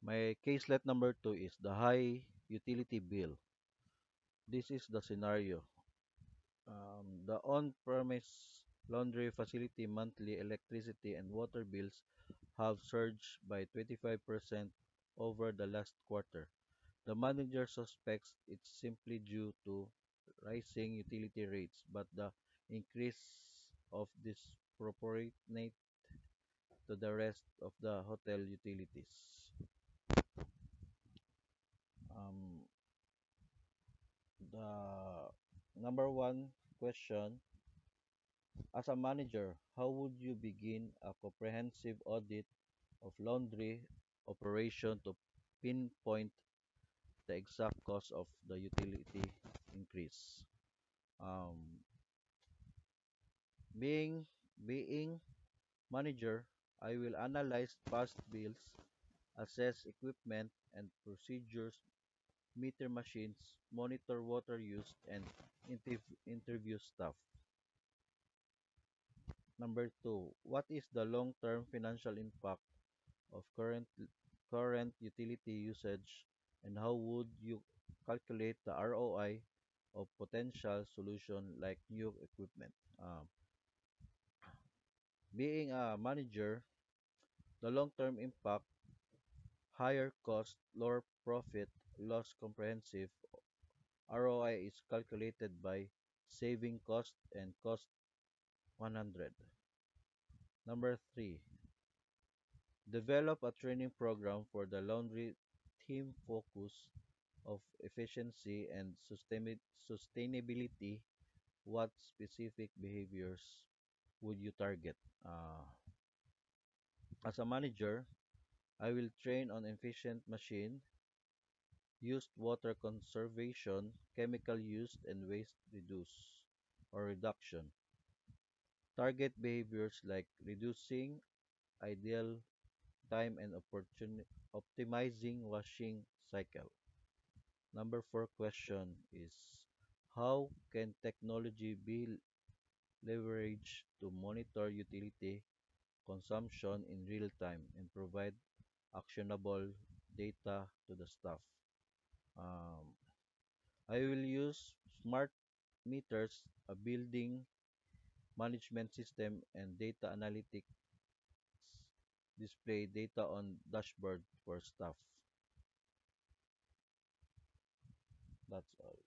My caselet number two is the high utility bill. This is the scenario. The on-premise laundry facility monthly electricity and water bills have surged by 25% over the last quarter. The manager suspects it's simply due to rising utility rates, but the increase of disproportionate to the rest of the hotel utilities. Um, the number one question: as a manager, how would you begin a comprehensive audit of laundry operation to pinpoint the exact cause of the utility increase? Um, being manager, I will analyze past bills, assess equipment and procedures, meter machines, monitor water use, and interview staff. Number two, what is the long-term financial impact of current utility usage, and how would you calculate the ROI of potential solution like new equipment? Being a manager, the long-term impact, higher cost, lower profit, loss comprehensive ROI is calculated by saving cost and cost 100. Number 3, develop a training program for the laundry team focus of efficiency and sustainability. What specific behaviors would you target? As a manager, I will train on efficient machine, used water conservation, chemical use, and waste reduce or reduction. Target behaviors like reducing ideal time and optimizing washing cycle. Number four question is, how can technology be leveraged to monitor utility consumption in real time and provide actionable data to the staff? Um, I will use smart meters, a building management system, and data analytics display data on dashboard for staff. That's all.